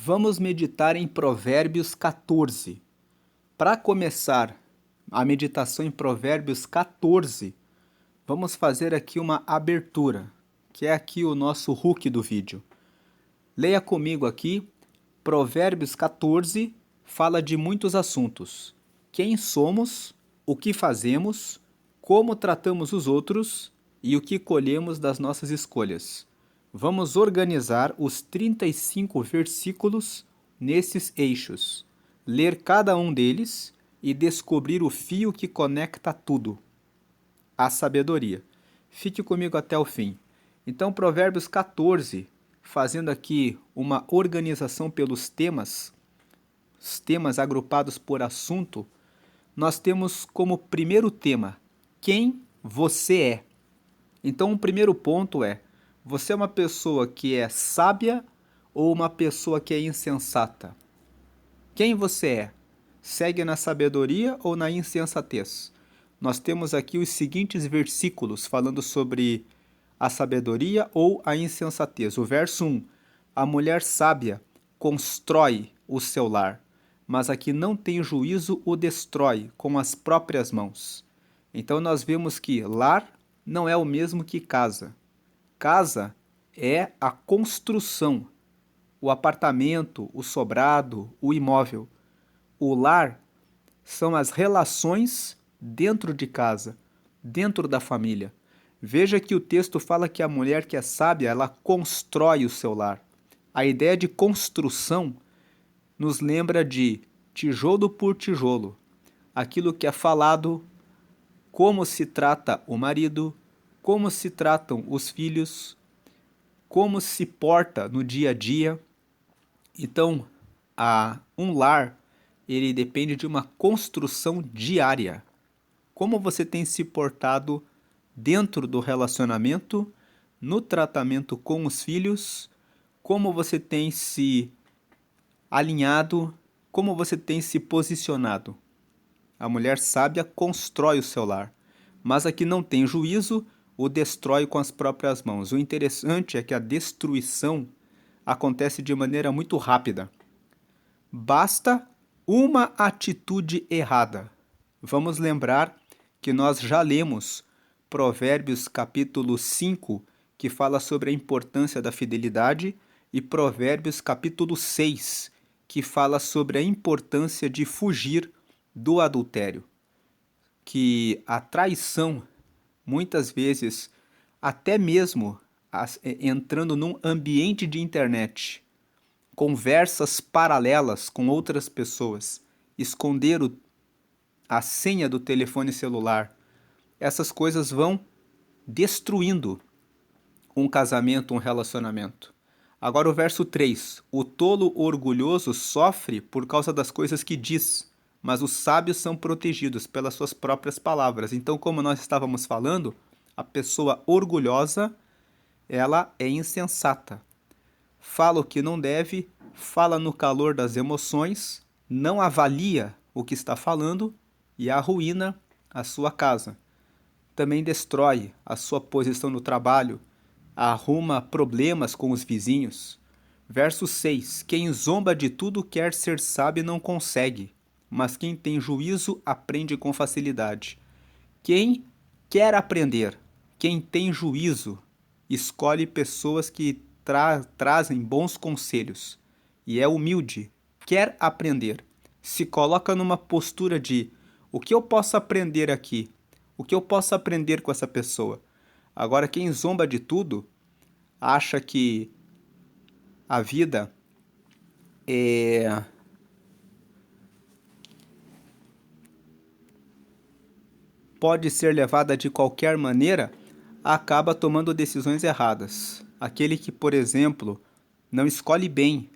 Vamos meditar em Provérbios 14. Para começar a meditação em Provérbios 14, vamos fazer aqui uma abertura, que é aqui o nosso hook do vídeo. Leia comigo aqui, Provérbios 14 fala de muitos assuntos. Quem somos, o que fazemos, como tratamos os outros e o que colhemos das nossas escolhas. Vamos organizar os 35 versículos nesses eixos, ler cada um deles e descobrir o fio que conecta tudo, a sabedoria. Fique comigo até o fim. Então, Provérbios 14, fazendo aqui uma organização pelos temas, os temas agrupados por assunto, nós temos como primeiro tema, quem você é. Então, o primeiro ponto é, você é uma pessoa que é sábia ou uma pessoa que é insensata? Quem você é? Segue na sabedoria ou na insensatez? Nós temos aqui os seguintes versículos falando sobre a sabedoria ou a insensatez. O verso 1, a mulher sábia constrói o seu lar, mas a que não tem juízo o destrói com as próprias mãos. Então nós vemos que lar não é o mesmo que casa. Casa é a construção, o apartamento, o sobrado, o imóvel. O lar são as relações dentro de casa, dentro da família. Veja que o texto fala que a mulher que é sábia, ela constrói o seu lar. A ideia de construção nos lembra de tijolo por tijolo, aquilo que é falado, como se trata o marido, como se tratam os filhos, como se porta no dia a dia. Então, um lar, ele depende de uma construção diária. Como você tem se portado dentro do relacionamento, no tratamento com os filhos, como você tem se alinhado, como você tem se posicionado. A mulher sábia constrói o seu lar, mas a que não tem juízo o destrói com as próprias mãos. O interessante é que a destruição acontece de maneira muito rápida. Basta uma atitude errada. Vamos lembrar que nós já lemos Provérbios capítulo 5, que fala sobre a importância da fidelidade, e Provérbios capítulo 6, que fala sobre a importância de fugir do adultério. Que a traição, muitas vezes, até mesmo entrando num ambiente de internet, conversas paralelas com outras pessoas, esconder a senha do telefone celular, essas coisas vão destruindo um casamento, um relacionamento. Agora o verso 3, o tolo orgulhoso sofre por causa das coisas que diz, mas os sábios são protegidos pelas suas próprias palavras. Então, como nós estávamos falando, a pessoa orgulhosa, ela é insensata. Fala o que não deve, fala no calor das emoções, não avalia o que está falando e arruína a sua casa. Também destrói a sua posição no trabalho, arruma problemas com os vizinhos. Verso 6, quem zomba de tudo quer ser sábio e não consegue, mas quem tem juízo aprende com facilidade. Quem quer aprender, quem tem juízo, escolhe pessoas que trazem bons conselhos e é humilde, quer aprender, se coloca numa postura de o que eu posso aprender aqui, o que eu posso aprender com essa pessoa. Agora, quem zomba de tudo, acha que a vida pode ser levada de qualquer maneira, acaba tomando decisões erradas. Aquele que, por exemplo, não escolhe bem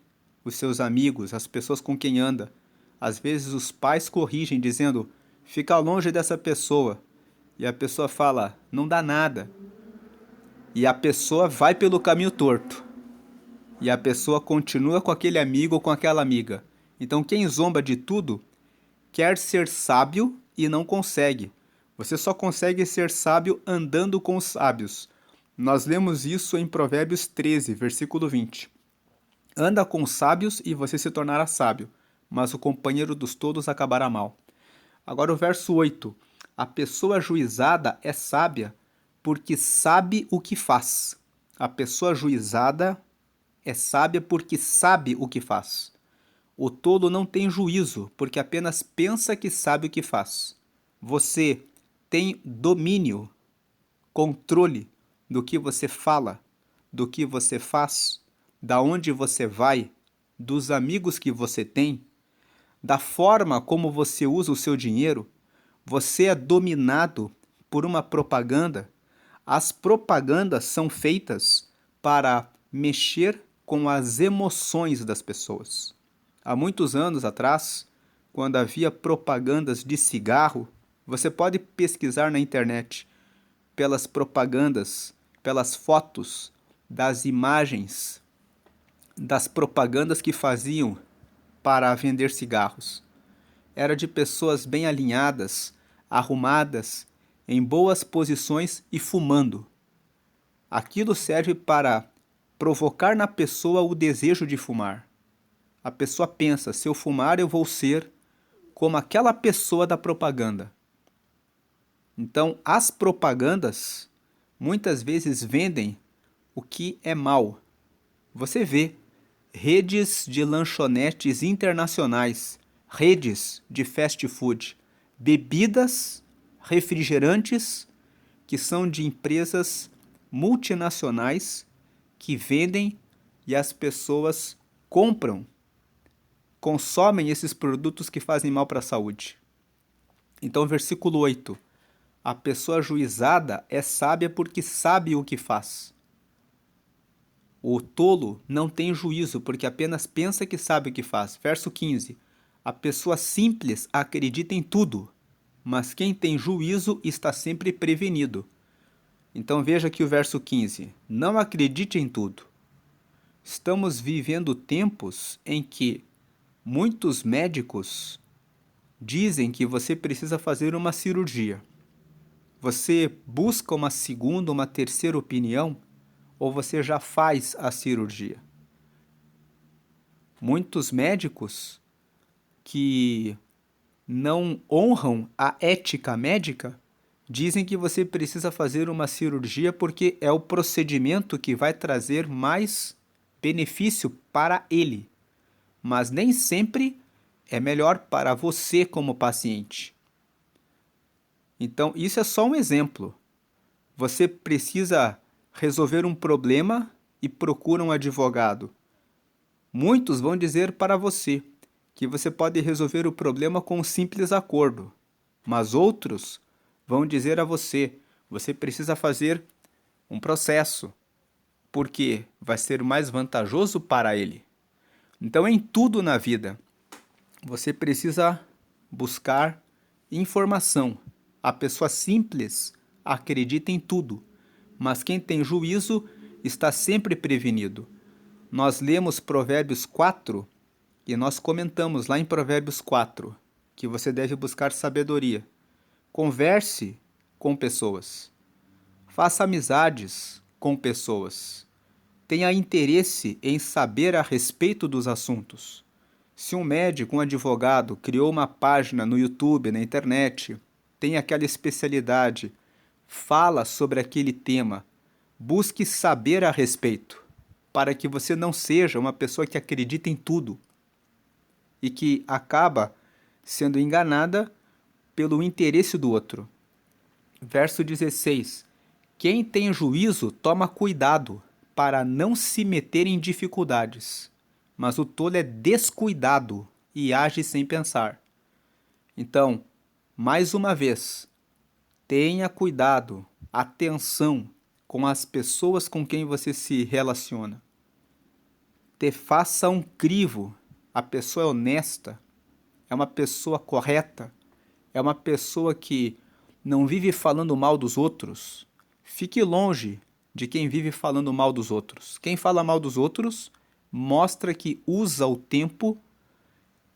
os seus amigos, as pessoas com quem anda. Às vezes os pais corrigem dizendo, fica longe dessa pessoa. E a pessoa fala, não dá nada. E a pessoa vai pelo caminho torto. E a pessoa continua com aquele amigo ou com aquela amiga. Então quem zomba de tudo quer ser sábio e não consegue. Você só consegue ser sábio andando com os sábios. Nós lemos isso em Provérbios 13, versículo 20. Anda com os sábios e você se tornará sábio, mas o companheiro dos tolos acabará mal. Agora o verso 8. A pessoa ajuizada é sábia porque sabe o que faz. A pessoa ajuizada é sábia porque sabe o que faz. O tolo não tem juízo porque apenas pensa que sabe o que faz. Você tem domínio, controle do que você fala, do que você faz, da onde você vai, dos amigos que você tem, da forma como você usa o seu dinheiro. Você é dominado por uma propaganda. As propagandas são feitas para mexer com as emoções das pessoas. Há muitos anos atrás, quando havia propagandas de cigarro, você pode pesquisar na internet pelas propagandas, pelas fotos das imagens das propagandas que faziam para vender cigarros. Era de pessoas bem alinhadas, arrumadas, em boas posições e fumando. Aquilo serve para provocar na pessoa o desejo de fumar. A pessoa pensa, se eu fumar eu vou ser como aquela pessoa da propaganda. Então, as propagandas muitas vezes vendem o que é mal. Você vê redes de lanchonetes internacionais, redes de fast food, bebidas, refrigerantes que são de empresas multinacionais que vendem e as pessoas compram, consomem esses produtos que fazem mal para a saúde. Então, versículo 8. A pessoa ajuizada é sábia porque sabe o que faz. O tolo não tem juízo, porque apenas pensa que sabe o que faz. Verso 15. A pessoa simples acredita em tudo, mas quem tem juízo está sempre prevenido. Então veja aqui o verso 15. Não acredite em tudo. Estamos vivendo tempos em que muitos médicos dizem que você precisa fazer uma cirurgia. Você busca uma segunda, uma terceira opinião? Ou você já faz a cirurgia? Muitos médicos que não honram a ética médica dizem que você precisa fazer uma cirurgia porque é o procedimento que vai trazer mais benefício para ele, mas nem sempre é melhor para você como paciente. Então, isso é só um exemplo. Você precisa resolver um problema e procura um advogado. Muitos vão dizer para você que você pode resolver o problema com um simples acordo, mas outros vão dizer a você, você precisa fazer um processo, porque vai ser mais vantajoso para ele. Então, em tudo na vida, você precisa buscar informação. A pessoa simples acredita em tudo, mas quem tem juízo está sempre prevenido. Nós lemos Provérbios 4 e nós comentamos lá em Provérbios 4 que você deve buscar sabedoria. Converse com pessoas. Faça amizades com pessoas. Tenha interesse em saber a respeito dos assuntos. Se um médico, um advogado, criou uma página no YouTube, na internet, tem aquela especialidade, fala sobre aquele tema, busque saber a respeito, para que você não seja uma pessoa que acredita em tudo e que acaba sendo enganada pelo interesse do outro. Verso 16. Quem tem juízo toma cuidado para não se meter em dificuldades, mas o tolo é descuidado e age sem pensar. Então, mais uma vez, tenha cuidado, atenção com as pessoas com quem você se relaciona. Faça um crivo. A pessoa é honesta, é uma pessoa correta, é uma pessoa que não vive falando mal dos outros. Fique longe de quem vive falando mal dos outros. Quem fala mal dos outros mostra que usa o tempo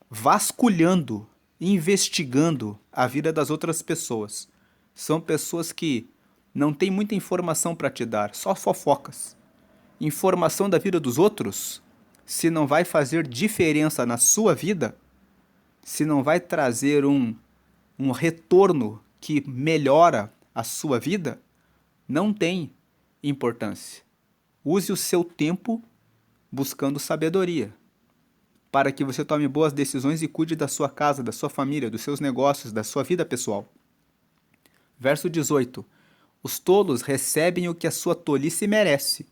vasculhando, investigando a vida das outras pessoas. São pessoas que não têm muita informação para te dar, só fofocas. Informação da vida dos outros se não vai fazer diferença na sua vida, se não vai trazer um retorno que melhora a sua vida, não tem importância. Use o seu tempo buscando sabedoria, para que você tome boas decisões e cuide da sua casa, da sua família, dos seus negócios, da sua vida pessoal. Verso 18. Os tolos recebem o que a sua tolice merece,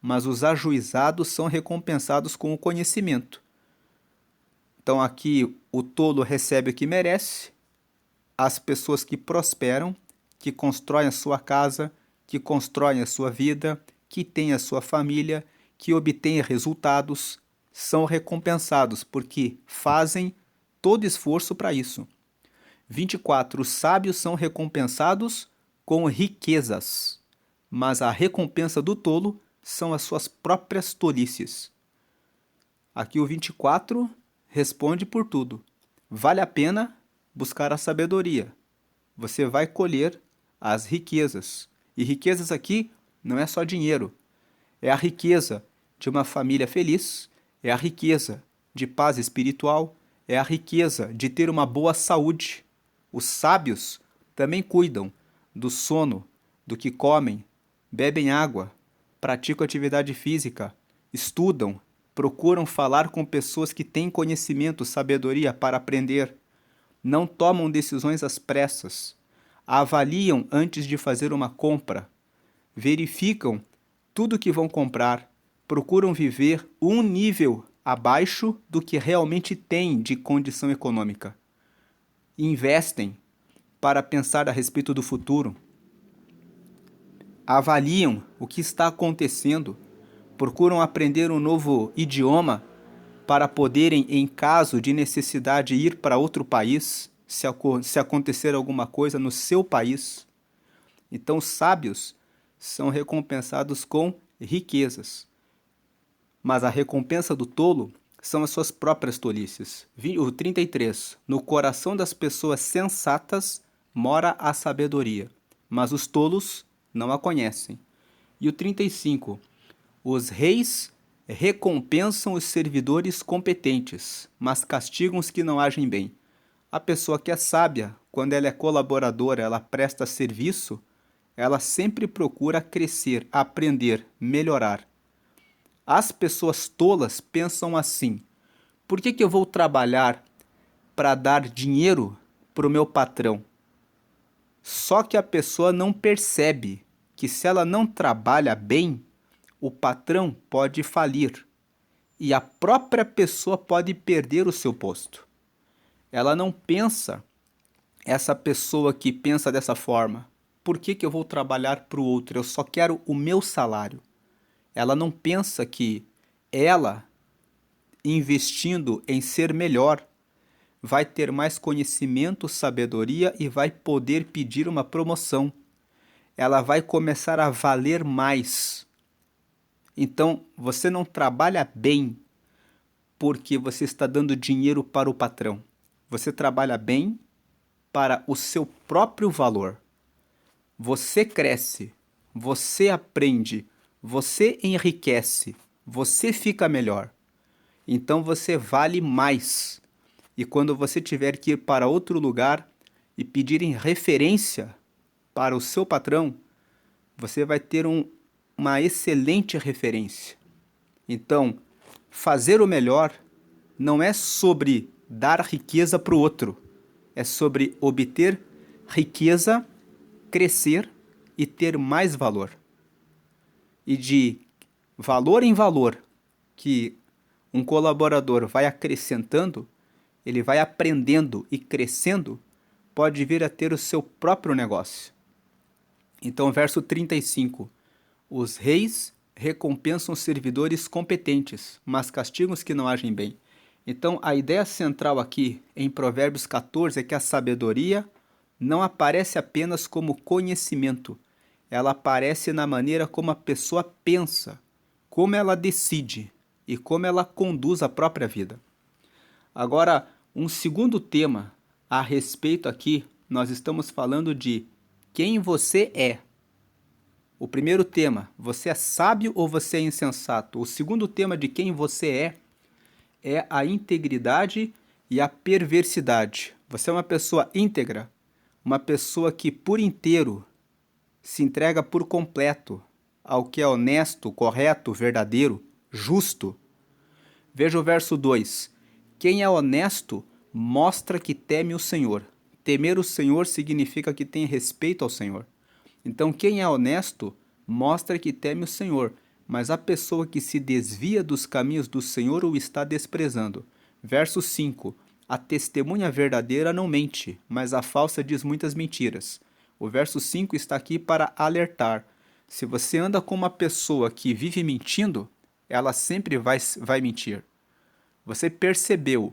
mas os ajuizados são recompensados com o conhecimento. Então aqui o tolo recebe o que merece, as pessoas que prosperam, que constroem a sua casa, que constroem a sua vida, que têm a sua família, que obtêm resultados, são recompensados porque fazem todo esforço para isso. 24. Os sábios são recompensados com riquezas, mas a recompensa do tolo são as suas próprias tolices. Aqui o 24 responde por tudo. Vale a pena buscar a sabedoria. Você vai colher as riquezas. E riquezas aqui não é só dinheiro. É a riqueza de uma família feliz, é a riqueza de paz espiritual, é a riqueza de ter uma boa saúde. Os sábios também cuidam do sono, do que comem, bebem água, praticam atividade física, estudam, procuram falar com pessoas que têm conhecimento, sabedoria para aprender, não tomam decisões às pressas, avaliam antes de fazer uma compra, verificam tudo que vão comprar, procuram viver um nível abaixo do que realmente têm de condição econômica. Investem para pensar a respeito do futuro, avaliam o que está acontecendo, procuram aprender um novo idioma para poderem, em caso de necessidade, ir para outro país, se acontecer alguma coisa no seu país. Então, os sábios são recompensados com riquezas, mas a recompensa do tolo são as suas próprias tolices. O 33. No coração das pessoas sensatas mora a sabedoria, mas os tolos não a conhecem. E o 35. Os reis recompensam os servidores competentes, mas castigam os que não agem bem. A pessoa que é sábia, quando ela é colaboradora, ela presta serviço, ela sempre procura crescer, aprender, melhorar. As pessoas tolas pensam assim: por que eu vou trabalhar para dar dinheiro para o meu patrão? Só que a pessoa não percebe que se ela não trabalha bem, o patrão pode falir e a própria pessoa pode perder o seu posto. Ela não pensa, essa pessoa que pensa dessa forma: por que eu vou trabalhar para o outro? Eu só quero o meu salário. Ela não pensa que ela, investindo em ser melhor, vai ter mais conhecimento, sabedoria e vai poder pedir uma promoção. Ela vai começar a valer mais. Então, você não trabalha bem porque você está dando dinheiro para o patrão. Você trabalha bem para o seu próprio valor. Você cresce, você aprende, você enriquece, você fica melhor. Então você vale mais. E quando você tiver que ir para outro lugar e pedirem referência para o seu patrão, você vai ter uma excelente referência. Então, fazer o melhor não é sobre dar riqueza para o outro, é sobre obter riqueza, crescer e ter mais valor. E de valor em valor que um colaborador vai acrescentando, ele vai aprendendo e crescendo, pode vir a ter o seu próprio negócio. Então, verso 35. Os reis recompensam servidores competentes, mas castigam os que não agem bem. Então, a ideia central aqui em Provérbios 14 é que a sabedoria não aparece apenas como conhecimento, ela aparece na maneira como a pessoa pensa, como ela decide e como ela conduz a própria vida. Agora, um segundo tema a respeito aqui, nós estamos falando de quem você é. O primeiro tema, você é sábio ou você é insensato? O segundo tema de quem você é a integridade e a perversidade. Você é uma pessoa íntegra, uma pessoa que por inteiro se entrega por completo ao que é honesto, correto, verdadeiro, justo. Veja o verso 2. Quem é honesto mostra que teme o Senhor. Temer o Senhor significa que tem respeito ao Senhor. Então, quem é honesto mostra que teme o Senhor, mas a pessoa que se desvia dos caminhos do Senhor o está desprezando. Verso 5. A testemunha verdadeira não mente, mas a falsa diz muitas mentiras. O verso 5 está aqui para alertar. Se você anda com uma pessoa que vive mentindo, ela sempre vai mentir. Você percebeu,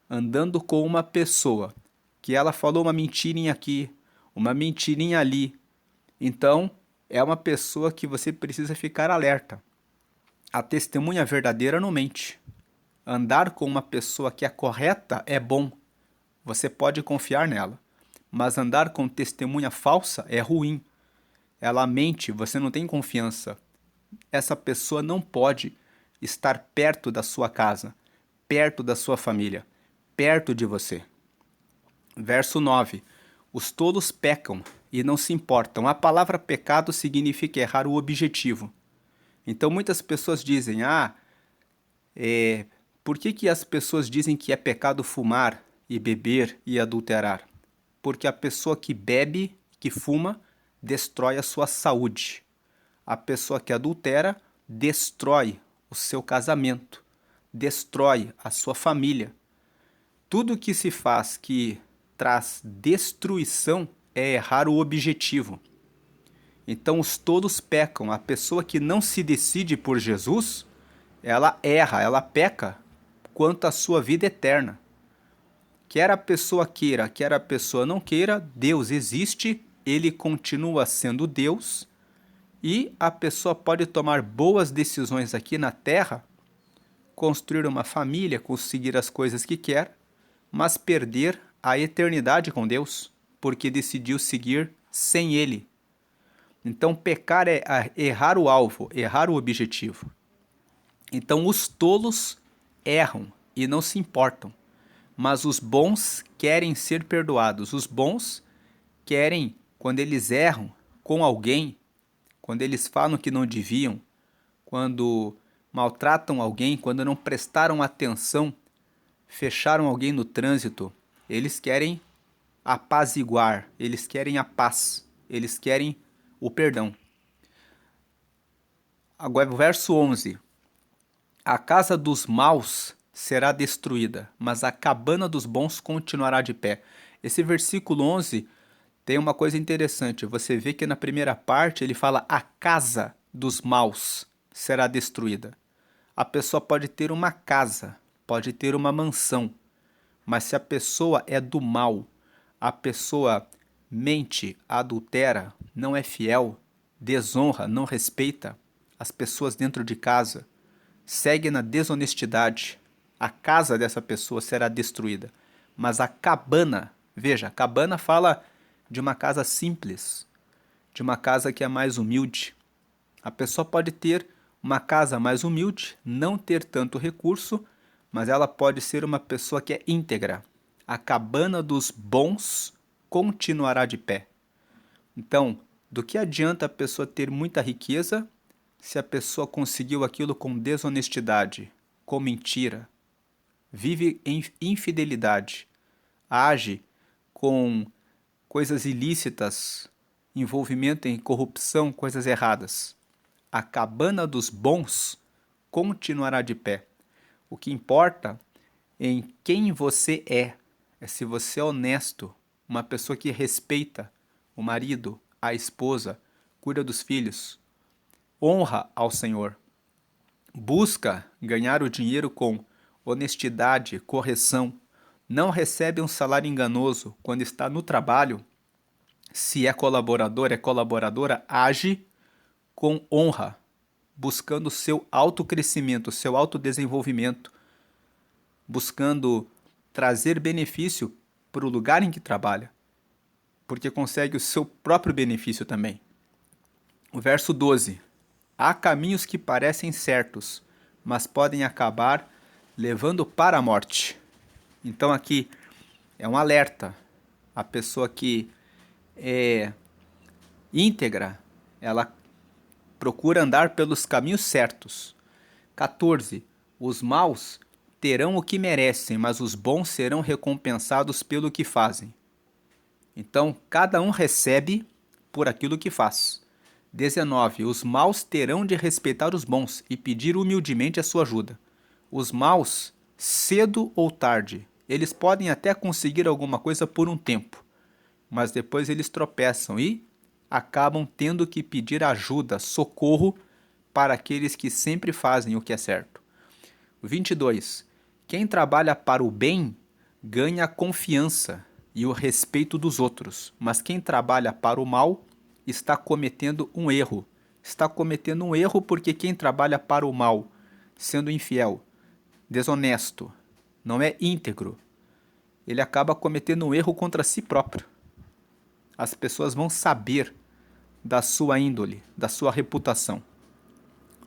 andando com uma pessoa, que ela falou uma mentirinha aqui, uma mentirinha ali. Então, é uma pessoa que você precisa ficar alerta. A testemunha verdadeira não mente. Andar com uma pessoa que é correta é bom. Você pode confiar nela. Mas andar com testemunha falsa é ruim. Ela mente, você não tem confiança. Essa pessoa não pode estar perto da sua casa, perto da sua família, perto de você. Verso 9. Os tolos pecam e não se importam. A palavra pecado significa errar o objetivo. Então muitas pessoas dizem, por que as pessoas dizem que é pecado fumar e beber e adulterar? Porque a pessoa que bebe, que fuma, destrói a sua saúde. A pessoa que adultera destrói o seu casamento, destrói a sua família. Tudo que se faz que traz destruição é errar o objetivo. Então os tolos pecam. A pessoa que não se decide por Jesus, ela erra, ela peca quanto à sua vida eterna. Quer a pessoa queira, quer a pessoa não queira, Deus existe, ele continua sendo Deus e a pessoa pode tomar boas decisões aqui na Terra, construir uma família, conseguir as coisas que quer, mas perder a eternidade com Deus, porque decidiu seguir sem Ele. Então, pecar é errar o alvo, errar o objetivo. Então, os tolos erram e não se importam, mas os bons querem ser perdoados. Os bons querem, quando eles erram com alguém, quando eles falam que não deviam, quando maltratam alguém, quando não prestaram atenção, fecharam alguém no trânsito, eles querem apaziguar, eles querem a paz, eles querem o perdão. Agora, verso 11. A casa dos maus será destruída, mas a cabana dos bons continuará de pé. Esse versículo 11 tem uma coisa interessante. Você vê que na primeira parte ele fala a casa dos maus será destruída. A pessoa pode ter uma casa, pode ter uma mansão, mas se a pessoa é do mal, a pessoa mente, adultera, não é fiel, desonra, não respeita as pessoas dentro de casa, segue na desonestidade, a casa dessa pessoa será destruída. Mas a cabana, veja, a cabana fala de uma casa simples, de uma casa que é mais humilde. A pessoa pode ter uma casa mais humilde, não ter tanto recurso, mas ela pode ser uma pessoa que é íntegra. A cabana dos bons continuará de pé. Então, do que adianta a pessoa ter muita riqueza se a pessoa conseguiu aquilo com desonestidade, com mentira, vive em infidelidade, age com coisas ilícitas, envolvimento em corrupção, coisas erradas? A cabana dos bons continuará de pé. O que importa em quem você é se você é honesto, uma pessoa que respeita o marido, a esposa, cuida dos filhos, honra ao Senhor, busca ganhar o dinheiro com honestidade, correção, não recebe um salário enganoso quando está no trabalho, se é colaborador, é colaboradora, age com honra, buscando o seu autocrescimento, o seu autodesenvolvimento, buscando trazer benefício para o lugar em que trabalha, porque consegue o seu próprio benefício também. O verso 12. Há caminhos que parecem certos, mas podem acabar levando para a morte. Então aqui é um alerta. A pessoa que é íntegra, ela procura andar pelos caminhos certos. 14. Os maus terão o que merecem, mas os bons serão recompensados pelo que fazem. Então, cada um recebe por aquilo que faz. 19. Os maus terão de respeitar os bons e pedir humildemente a sua ajuda. Os maus, cedo ou tarde, eles podem até conseguir alguma coisa por um tempo, mas depois eles tropeçam e acabam tendo que pedir ajuda, socorro para aqueles que sempre fazem o que é certo. 22. Quem trabalha para o bem ganha a confiança e o respeito dos outros, mas quem trabalha para o mal está cometendo um erro. Está cometendo um erro porque quem trabalha para o mal, sendo infiel, desonesto, não é íntegro, ele acaba cometendo um erro contra si próprio. As pessoas vão saber da sua índole, da sua reputação.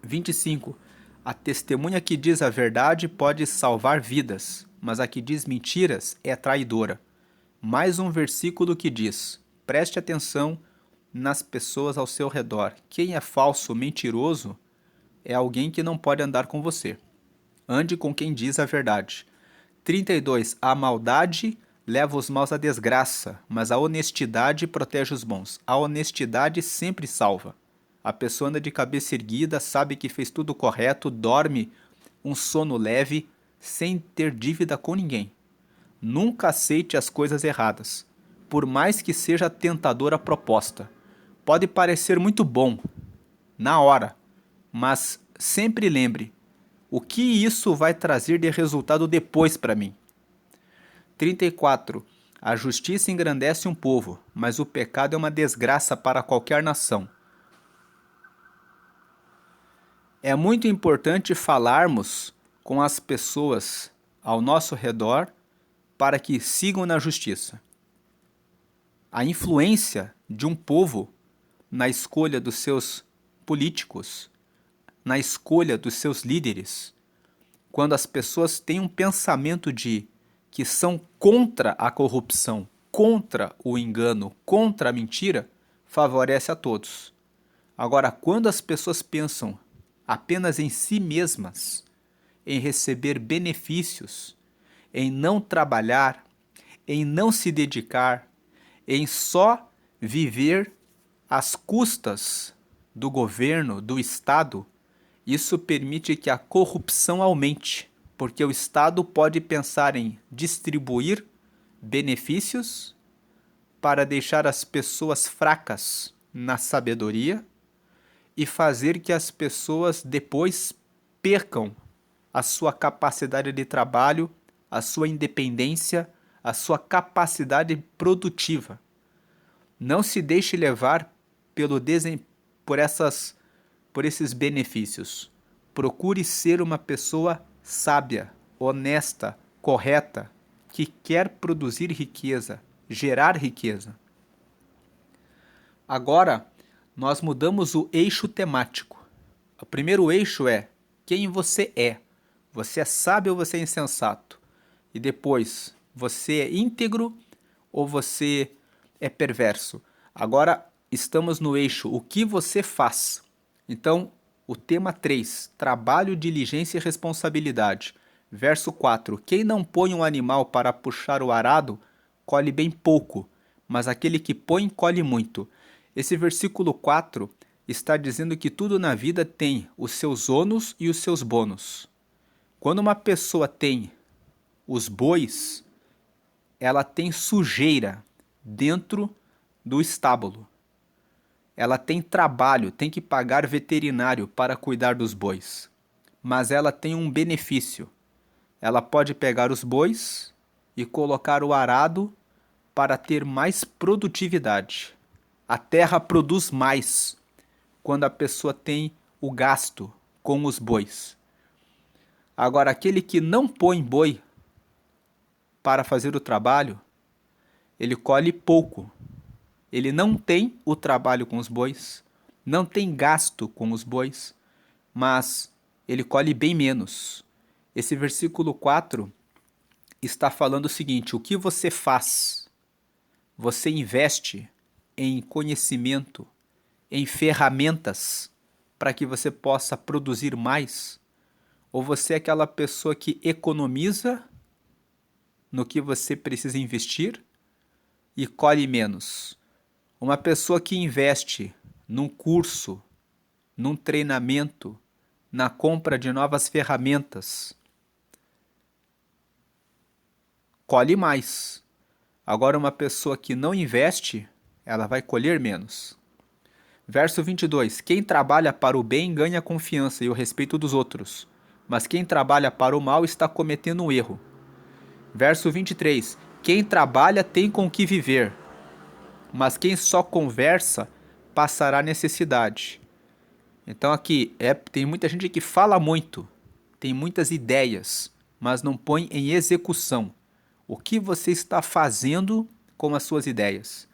25. A testemunha que diz a verdade pode salvar vidas, mas a que diz mentiras é traidora. Mais um versículo que diz: preste atenção nas pessoas ao seu redor. Quem é falso, mentiroso, é alguém que não pode andar com você. Ande com quem diz a verdade. 32. A maldade leva os maus à desgraça, mas a honestidade protege os bons. A honestidade sempre salva. A pessoa anda de cabeça erguida, sabe que fez tudo correto, dorme um sono leve, sem ter dívida com ninguém. Nunca aceite as coisas erradas, por mais que seja tentadora a proposta. Pode parecer muito bom, na hora, mas sempre lembre, o que isso vai trazer de resultado depois para mim? 34. A justiça engrandece um povo, mas o pecado é uma desgraça para qualquer nação. É muito importante falarmos com as pessoas ao nosso redor para que sigam na justiça. A influência de um povo na escolha dos seus políticos, na escolha dos seus líderes, quando as pessoas têm um pensamento de que são contra a corrupção, contra o engano, contra a mentira, favorece a todos. Agora, quando as pessoas pensam apenas em si mesmas, em receber benefícios, em não trabalhar, em não se dedicar, em só viver às custas do governo, do Estado, isso permite que a corrupção aumente, porque o Estado pode pensar em distribuir benefícios para deixar as pessoas fracas na sabedoria e fazer que as pessoas depois percam a sua capacidade de trabalho, a sua independência, a sua capacidade produtiva. Não se deixe levar por esses benefícios. Procure ser uma pessoa sábia, honesta, correta, que quer produzir riqueza, gerar riqueza. Agora, nós mudamos o eixo temático. O primeiro eixo é quem você é. Você é sábio ou você é insensato? E depois, você é íntegro ou você é perverso? Agora estamos no eixo o que você faz. Então, o tema 3, trabalho, diligência e responsabilidade. Verso 4, quem não põe um animal para puxar o arado, colhe bem pouco, mas aquele que põe, colhe muito. Esse versículo 4 está dizendo que tudo na vida tem os seus ônus e os seus bônus. Quando uma pessoa tem os bois, ela tem sujeira dentro do estábulo. Ela tem trabalho, tem que pagar veterinário para cuidar dos bois. Mas ela tem um benefício. Ela pode pegar os bois e colocar o arado para ter mais produtividade. A terra produz mais quando a pessoa tem o gasto com os bois. Agora, aquele que não põe boi para fazer o trabalho, ele colhe pouco. Ele não tem o trabalho com os bois, não tem gasto com os bois, mas ele colhe bem menos. Esse versículo 4 está falando o seguinte: o que você faz? Você investe em conhecimento, em ferramentas para que você possa produzir mais? Ou você é aquela pessoa que economiza no que você precisa investir e colhe menos? Uma pessoa que investe num curso, num treinamento, na compra de novas ferramentas, colhe mais. Agora, uma pessoa que não investe, ela vai colher menos. Verso 22. Quem trabalha para o bem ganha a confiança e o respeito dos outros, mas quem trabalha para o mal está cometendo um erro. Verso 23. Quem trabalha tem com que viver, mas quem só conversa passará necessidade. Então aqui, tem muita gente que fala muito, tem muitas ideias, mas não põe em execução. O que você está fazendo com as suas ideias?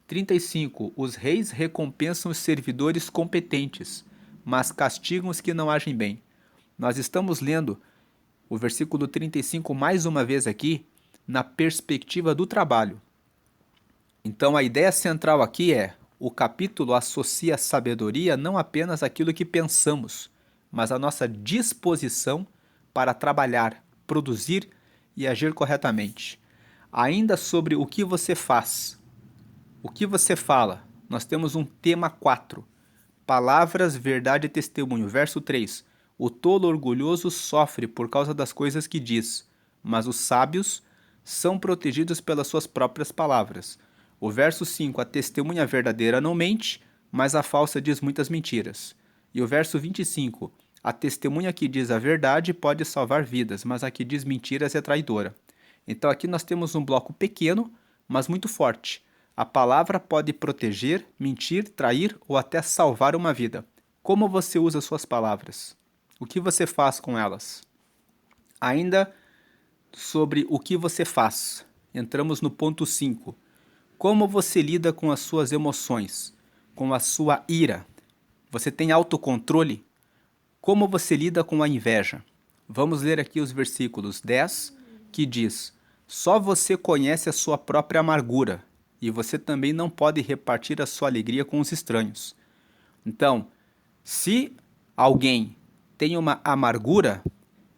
35. Os reis recompensam os servidores competentes, mas castigam os que não agem bem. Nós estamos lendo o versículo 35 mais uma vez aqui, na perspectiva do trabalho. Então a ideia central aqui é: o capítulo associa a sabedoria não apenas àquilo que pensamos, mas à nossa disposição para trabalhar, produzir e agir corretamente. Ainda sobre o que você faz, o que você fala, nós temos um tema 4. Palavras, verdade e testemunho. Verso 3. O tolo orgulhoso sofre por causa das coisas que diz, mas os sábios são protegidos pelas suas próprias palavras. O verso 5. A testemunha verdadeira não mente, mas a falsa diz muitas mentiras. E o verso 25. A testemunha que diz a verdade pode salvar vidas, mas a que diz mentiras é traidora. Então aqui nós temos um bloco pequeno, mas muito forte. A palavra pode proteger, mentir, trair ou até salvar uma vida. Como você usa suas palavras? O que você faz com elas? Ainda sobre o que você faz, entramos no ponto 5. Como você lida com as suas emoções, com a sua ira? Você tem autocontrole? Como você lida com a inveja? Vamos ler aqui os versículos 10, que diz: só você conhece a sua própria amargura, e você também não pode repartir a sua alegria com os estranhos. Então, se alguém tem uma amargura,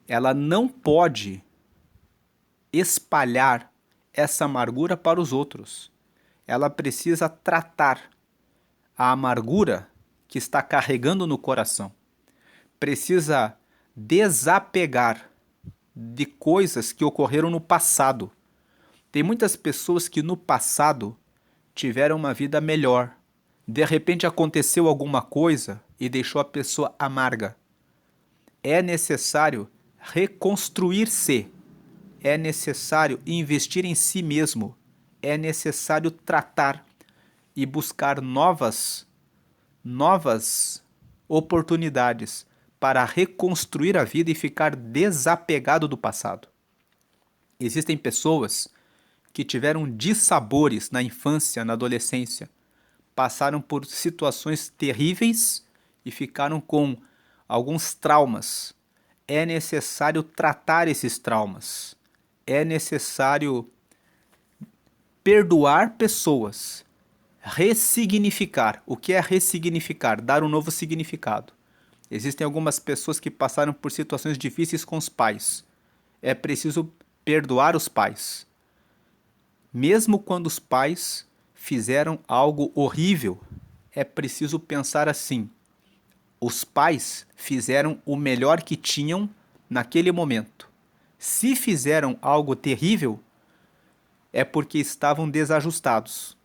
ela não pode espalhar essa amargura para os outros. Ela precisa tratar a amargura que está carregando no coração. Precisa desapegar de coisas que ocorreram no passado. Tem muitas pessoas que no passado tiveram uma vida melhor. De repente aconteceu alguma coisa e deixou a pessoa amarga. É necessário reconstruir-se. É necessário investir em si mesmo. É necessário tratar e buscar novas oportunidades para reconstruir a vida e ficar desapegado do passado. Existem pessoas que tiveram dissabores na infância, na adolescência, passaram por situações terríveis e ficaram com alguns traumas. É necessário tratar esses traumas. É necessário perdoar pessoas, ressignificar. O que é ressignificar? Dar um novo significado. Existem algumas pessoas que passaram por situações difíceis com os pais. É preciso perdoar os pais. Mesmo quando os pais fizeram algo horrível, é preciso pensar assim: os pais fizeram o melhor que tinham naquele momento. Se fizeram algo terrível, é porque estavam desajustados,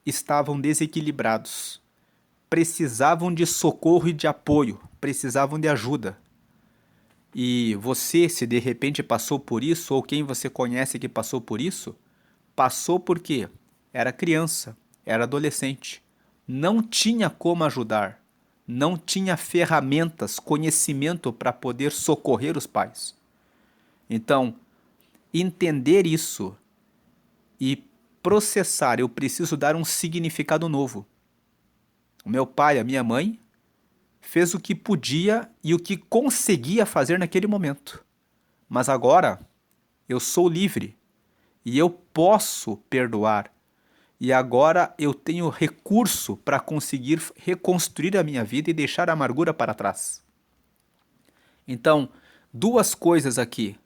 estavam desequilibrados, precisavam de socorro e de apoio, precisavam de ajuda. E você, se de repente passou por isso, ou quem você conhece que passou por isso, passou porque era criança, era adolescente, não tinha como ajudar, não tinha ferramentas, conhecimento para poder socorrer os pais. Então, entender isso e processar, eu preciso dar um significado novo. O meu pai, a minha mãe, fez o que podia e o que conseguia fazer naquele momento. Mas agora eu sou livre e eu posso perdoar. E agora eu tenho recurso para conseguir reconstruir a minha vida e deixar a amargura para trás. Então, duas coisas aqui.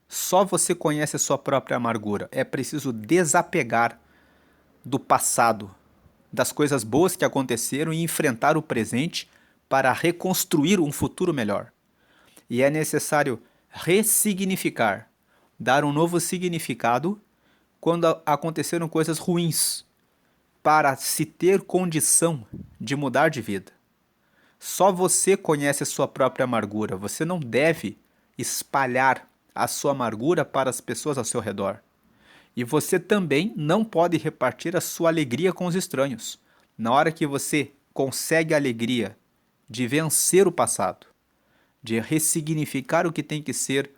Só você conhece a sua própria amargura. É preciso desapegar do passado, das coisas boas que aconteceram e enfrentar o presente para reconstruir um futuro melhor. E é necessário ressignificar, dar um novo significado quando aconteceram coisas ruins, para se ter condição de mudar de vida. Só você conhece a sua própria amargura. Você não deve espalhar a sua amargura para as pessoas ao seu redor. E você também não pode repartir a sua alegria com os estranhos. Na hora que você consegue a alegria de vencer o passado, de ressignificar o que tem que ser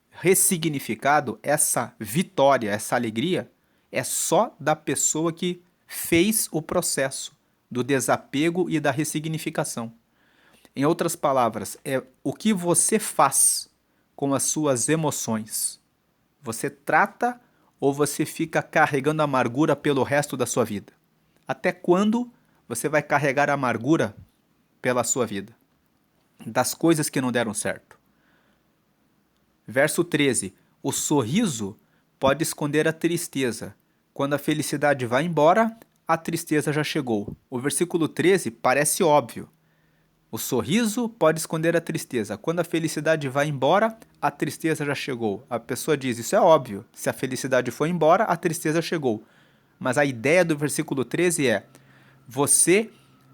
ressignificado, essa vitória, essa alegria, é só da pessoa que fez o processo do desapego e da ressignificação. Em outras palavras, é o que você faz com as suas emoções. Você trata ou você fica carregando amargura pelo resto da sua vida? Até quando você vai carregar amargura pela sua vida? Das coisas que não deram certo. Verso 13. O sorriso pode esconder a tristeza. Quando a felicidade vai embora, a tristeza já chegou. O versículo 13 parece óbvio. O sorriso pode esconder a tristeza. Quando a felicidade vai embora, a tristeza já chegou. A pessoa diz, isso é óbvio. Se a felicidade foi embora, a tristeza chegou. Mas a ideia do versículo 13 é, você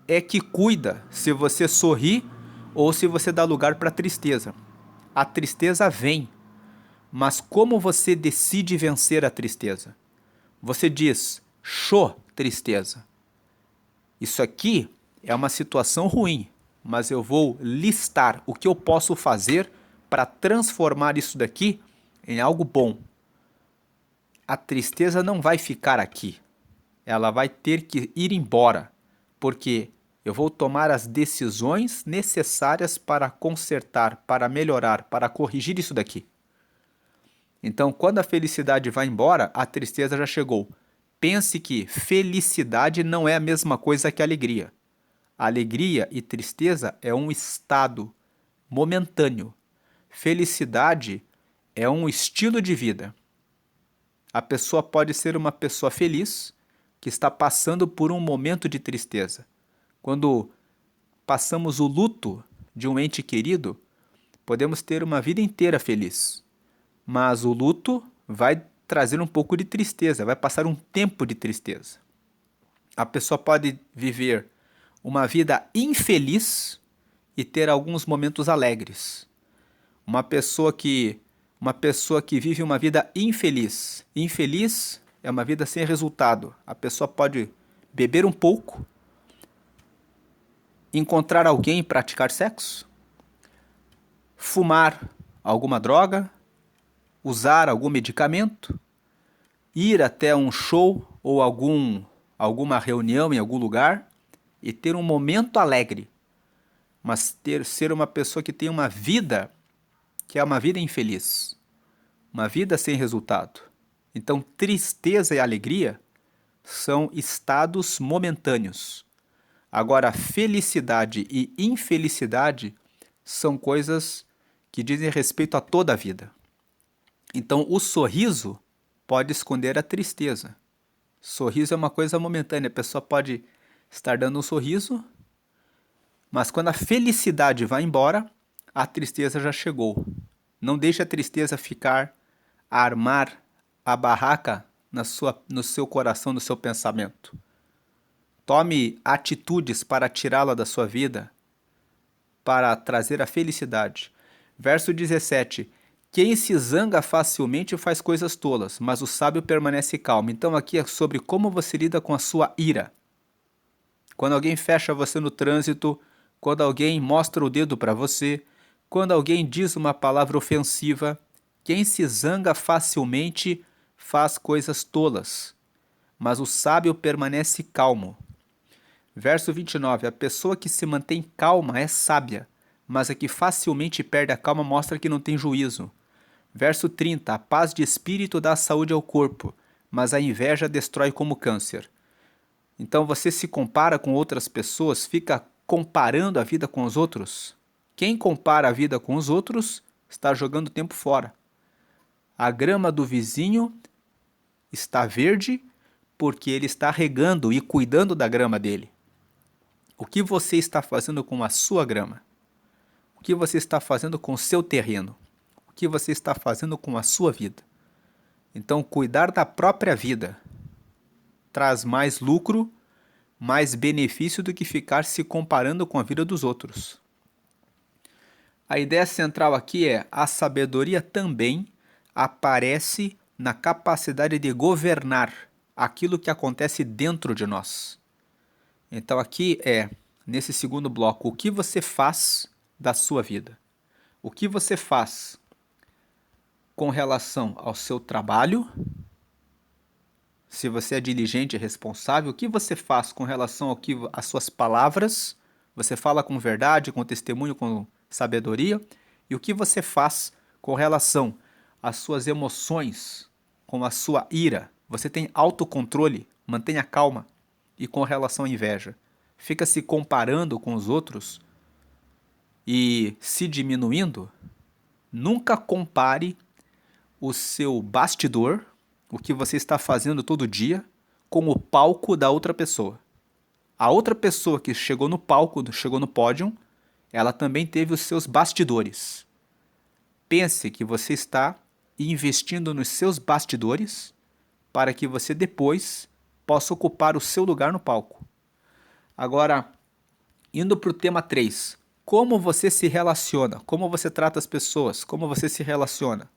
é que cuida se você sorri ou se você dá lugar para a tristeza. A tristeza vem, mas como você decide vencer a tristeza? Você diz, show, tristeza. Isso aqui é uma situação ruim, mas eu vou listar o que eu posso fazer para transformar isso daqui em algo bom. A tristeza não vai ficar aqui. Ela vai ter que ir embora, porque eu vou tomar as decisões necessárias para consertar, para melhorar, para corrigir isso daqui. Então, quando a felicidade vai embora, a tristeza já chegou. Pense que felicidade não é a mesma coisa que alegria. Alegria e tristeza é um estado momentâneo. Felicidade é um estilo de vida. A pessoa pode ser uma pessoa feliz que está passando por um momento de tristeza. Quando passamos o luto de um ente querido, podemos ter uma vida inteira feliz. Mas o luto vai trazer um pouco de tristeza, vai passar um tempo de tristeza. A pessoa pode viver uma vida infeliz e ter alguns momentos alegres. Uma pessoa que vive uma vida infeliz. Infeliz é uma vida sem resultado. A pessoa pode beber um pouco, encontrar alguém e praticar sexo, fumar alguma droga, usar algum medicamento, ir até um show ou alguma reunião em algum lugar e ter um momento alegre, mas ser uma pessoa que tem uma vida que é uma vida infeliz, uma vida sem resultado. Então, tristeza e alegria são estados momentâneos. Agora, felicidade e infelicidade são coisas que dizem respeito a toda a vida. Então, o sorriso pode esconder a tristeza. Sorriso é uma coisa momentânea. A pessoa pode estar dando um sorriso, mas quando a felicidade vai embora, a tristeza já chegou. Não deixe a tristeza ficar a armar a barraca no seu coração, no seu pensamento. Tome atitudes para tirá-la da sua vida, para trazer a felicidade. Verso 17. Quem se zanga facilmente faz coisas tolas, mas o sábio permanece calmo. Então aqui é sobre como você lida com a sua ira. Quando alguém fecha você no trânsito, quando alguém mostra o dedo para você, quando alguém diz uma palavra ofensiva, quem se zanga facilmente faz coisas tolas, mas o sábio permanece calmo. Verso 29. A pessoa que se mantém calma é sábia, mas a que facilmente perde a calma mostra que não tem juízo. Verso 30. A paz de espírito dá saúde ao corpo, mas a inveja destrói como câncer. Então você se compara com outras pessoas, fica comparando a vida com os outros. Quem compara a vida com os outros está jogando tempo fora. A grama do vizinho está verde porque ele está regando e cuidando da grama dele. O que você está fazendo com a sua grama? O que você está fazendo com o seu terreno? O que você está fazendo com a sua vida? Então, cuidar da própria vida traz mais lucro, mais benefício do que ficar se comparando com a vida dos outros. A ideia central aqui é: a sabedoria também aparece na capacidade de governar aquilo que acontece dentro de nós. Então aqui nesse segundo bloco, o que você faz da sua vida? O que você faz com relação ao seu trabalho? Se você é diligente e responsável, o que você faz com relação às suas palavras? Você fala com verdade, com testemunho, com sabedoria? E o que você faz com relação às suas emoções, com a sua ira? Você tem autocontrole? Mantenha calma. E com relação à inveja? Fica se comparando com os outros e se diminuindo? Nunca compare o seu bastidor, o que você está fazendo todo dia, com o palco da outra pessoa. A outra pessoa que chegou no palco, chegou no pódio, ela também teve os seus bastidores. Pense que você está investindo nos seus bastidores para que você depois possa ocupar o seu lugar no palco. Agora, indo para o tema 3, como você se relaciona? Como você trata as pessoas? Como você se relaciona?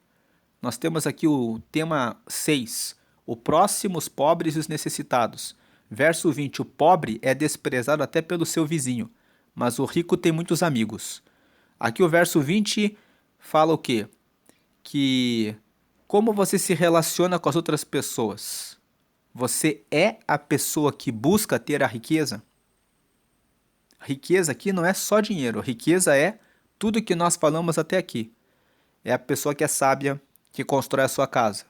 Nós temos aqui o tema 6, o próximo, os pobres e os necessitados. Verso 20, o pobre é desprezado até pelo seu vizinho, mas o rico tem muitos amigos. Aqui o verso 20 fala o quê? Que como você se relaciona com as outras pessoas? Você é a pessoa que busca ter a riqueza? Riqueza aqui não é só dinheiro, riqueza é tudo que nós falamos até aqui. É a pessoa que é sábia, que constrói a sua casa.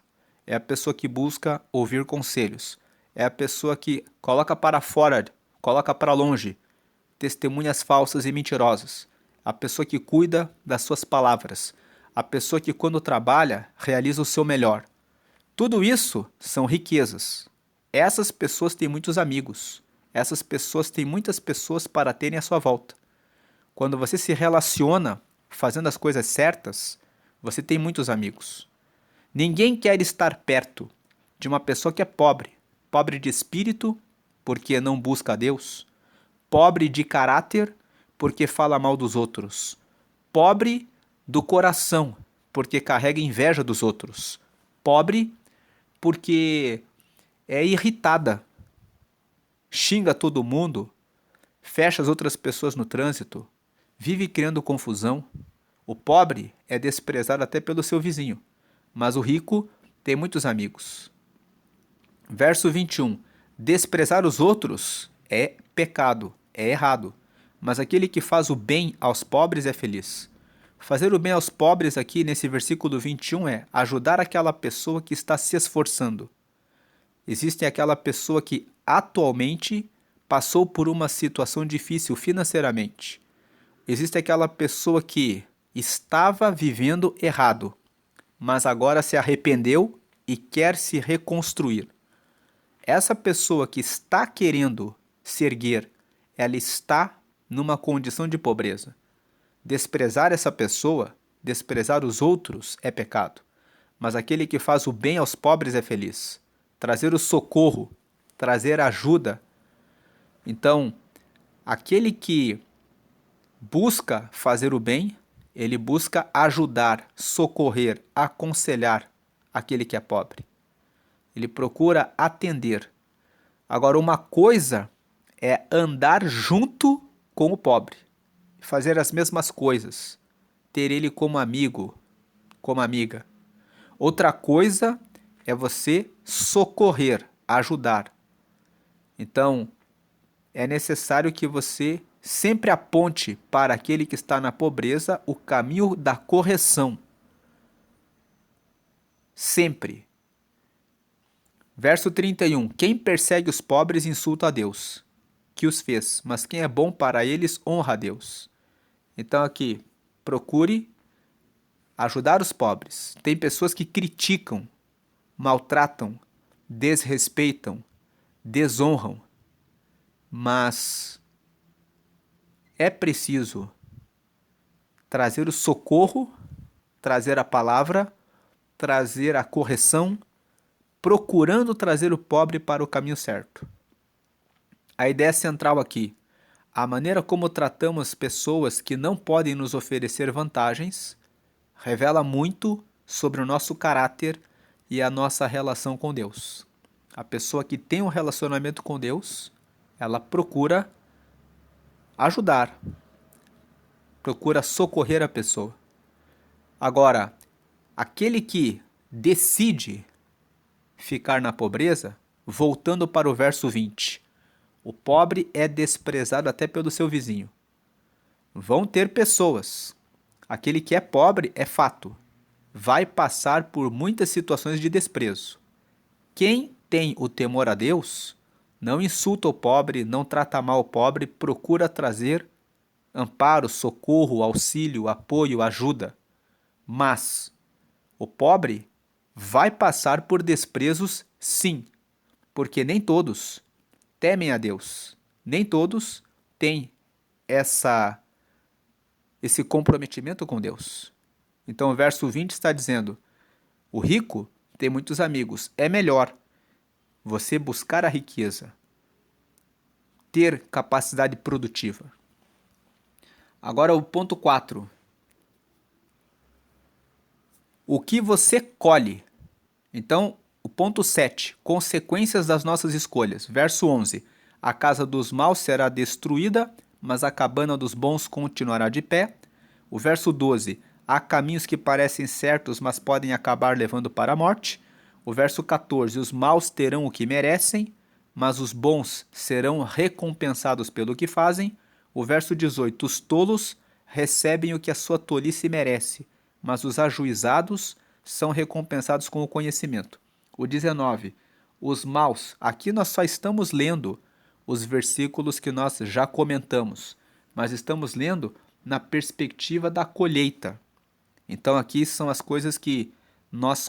É a pessoa que busca ouvir conselhos. É a pessoa que coloca para fora, coloca para longe testemunhas falsas e mentirosas. A pessoa que cuida das suas palavras. A pessoa que, quando trabalha, realiza o seu melhor. Tudo isso são riquezas. Essas pessoas têm muitos amigos. Essas pessoas têm muitas pessoas para terem à sua volta. Quando você se relaciona fazendo as coisas certas, você tem muitos amigos. Ninguém quer estar perto de uma pessoa que é pobre. Pobre de espírito, porque não busca a Deus. Pobre de caráter, porque fala mal dos outros. Pobre do coração, porque carrega inveja dos outros. Pobre porque é irritada, xinga todo mundo, fecha as outras pessoas no trânsito, vive criando confusão. O pobre é desprezado até pelo seu vizinho, mas o rico tem muitos amigos. Verso 21. Desprezar os outros é pecado, é errado, mas aquele que faz o bem aos pobres é feliz. Fazer o bem aos pobres aqui nesse versículo 21 é ajudar aquela pessoa que está se esforçando. Existe aquela pessoa que atualmente passou por uma situação difícil financeiramente. Existe aquela pessoa que estava vivendo errado, mas agora se arrependeu e quer se reconstruir. Essa pessoa que está querendo se erguer, ela está numa condição de pobreza. Desprezar essa pessoa, desprezar os outros é pecado, mas aquele que faz o bem aos pobres é feliz. Trazer o socorro, trazer ajuda. Então, aquele que busca fazer o bem, ele busca ajudar, socorrer, aconselhar aquele que é pobre. Ele procura atender. Agora, uma coisa é andar junto com o pobre, fazer as mesmas coisas, ter ele como amigo, como amiga. Outra coisa é você socorrer, ajudar. Então, é necessário que você sempre aponte para aquele que está na pobreza o caminho da correção. Sempre. Verso 31. Quem persegue os pobres insulta a Deus, que os fez, mas quem é bom para eles honra a Deus. Então aqui, procure ajudar os pobres. Tem pessoas que criticam, maltratam, desrespeitam, desonram, mas é preciso trazer o socorro, trazer a palavra, trazer a correção, procurando trazer o pobre para o caminho certo. A ideia central aqui, a maneira como tratamos pessoas que não podem nos oferecer vantagens, revela muito sobre o nosso caráter e a nossa relação com Deus. A pessoa que tem um relacionamento com Deus, ela procura ajudar, procura socorrer a pessoa. Agora, aquele que decide ficar na pobreza, voltando para o verso 20, o pobre é desprezado até pelo seu vizinho. Vão ter pessoas. Aquele que é pobre é fato. Vai passar por muitas situações de desprezo. Quem tem o temor a Deus, não insulta o pobre, não trata mal o pobre, procura trazer amparo, socorro, auxílio, apoio, ajuda. Mas o pobre vai passar por desprezos, sim, porque nem todos temem a Deus. Nem todos têm esse comprometimento com Deus. Então o verso 20 está dizendo: o rico tem muitos amigos. É melhor você buscar a riqueza, ter capacidade produtiva. Agora o ponto 4. O que você colhe? Então, o ponto 7. Consequências das nossas escolhas. Verso 11. A casa dos maus será destruída, mas a cabana dos bons continuará de pé. O verso 12. Há caminhos que parecem certos, mas podem acabar levando para a morte. O verso 14. Os maus terão o que merecem, mas os bons serão recompensados pelo que fazem. O verso 18. Os tolos recebem o que a sua tolice merece, mas os ajuizados são recompensados com o conhecimento. O 19. Os maus. Aqui nós só estamos lendo os versículos que nós já comentamos, mas estamos lendo na perspectiva da colheita. Então aqui são as coisas que nós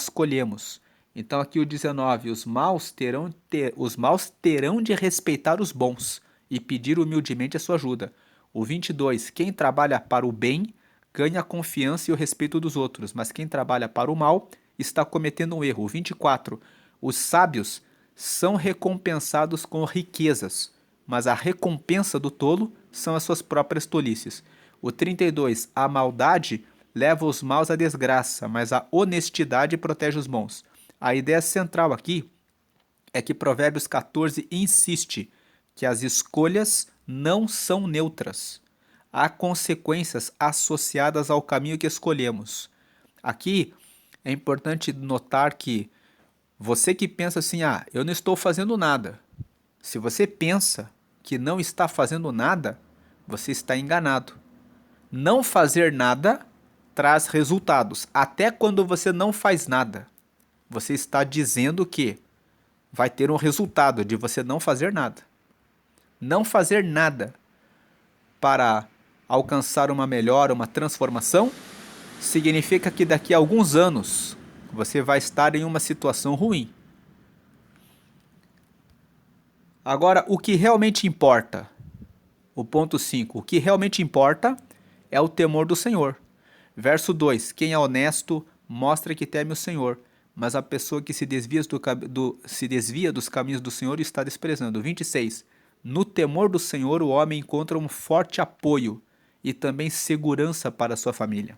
colhemos. Então aqui o 19, os maus terão de respeitar os bons e pedir humildemente a sua ajuda. O 22, quem trabalha para o bem ganha a confiança e o respeito dos outros, mas quem trabalha para o mal está cometendo um erro. O 24, os sábios são recompensados com riquezas, mas a recompensa do tolo são as suas próprias tolices. O 32, a maldade leva os maus à desgraça, mas a honestidade protege os bons. A ideia central aqui é que Provérbios 14 insiste que as escolhas não são neutras. Há consequências associadas ao caminho que escolhemos. Aqui é importante notar que você que pensa assim, eu não estou fazendo nada. Se você pensa que não está fazendo nada, você está enganado. Não fazer nada traz resultados. Até quando você não faz nada, você está dizendo que vai ter um resultado de você não fazer nada. Não fazer nada para alcançar uma melhora, uma transformação, significa que daqui a alguns anos você vai estar em uma situação ruim. Agora, o que realmente importa? O ponto 5. O que realmente importa é o temor do Senhor. Verso 2. Quem é honesto mostra que teme o Senhor, mas a pessoa que se desvia dos caminhos do Senhor está desprezando. 26. No temor do Senhor o homem encontra um forte apoio e também segurança para a sua família.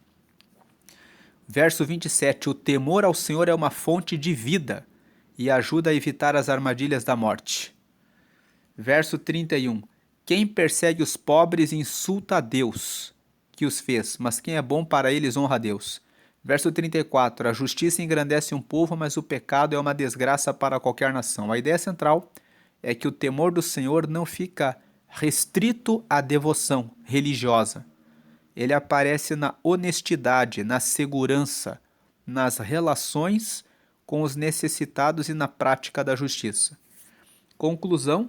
Verso 27. O temor ao Senhor é uma fonte de vida e ajuda a evitar as armadilhas da morte. Verso 31. Quem persegue os pobres insulta a Deus, que os fez, mas quem é bom para eles honra a Deus. Verso 34. A justiça engrandece um povo, mas o pecado é uma desgraça para qualquer nação. A ideia central é que o temor do Senhor não fica restrito à devoção religiosa. Ele aparece na honestidade, na segurança, nas relações com os necessitados e na prática da justiça. Conclusão: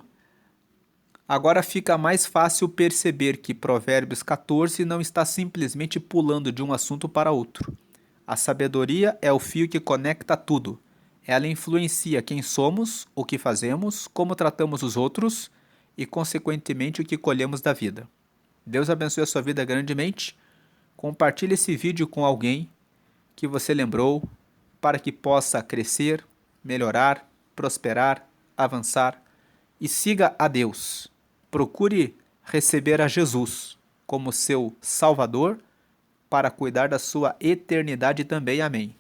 agora fica mais fácil perceber que Provérbios 14 não está simplesmente pulando de um assunto para outro. A sabedoria é o fio que conecta tudo. Ela influencia quem somos, o que fazemos, como tratamos os outros e, consequentemente, o que colhemos da vida. Deus abençoe a sua vida grandemente. Compartilhe esse vídeo com alguém que você lembrou para que possa crescer, melhorar, prosperar, avançar e siga a Deus. Procure receber a Jesus como seu Salvador para cuidar da sua eternidade também. Amém.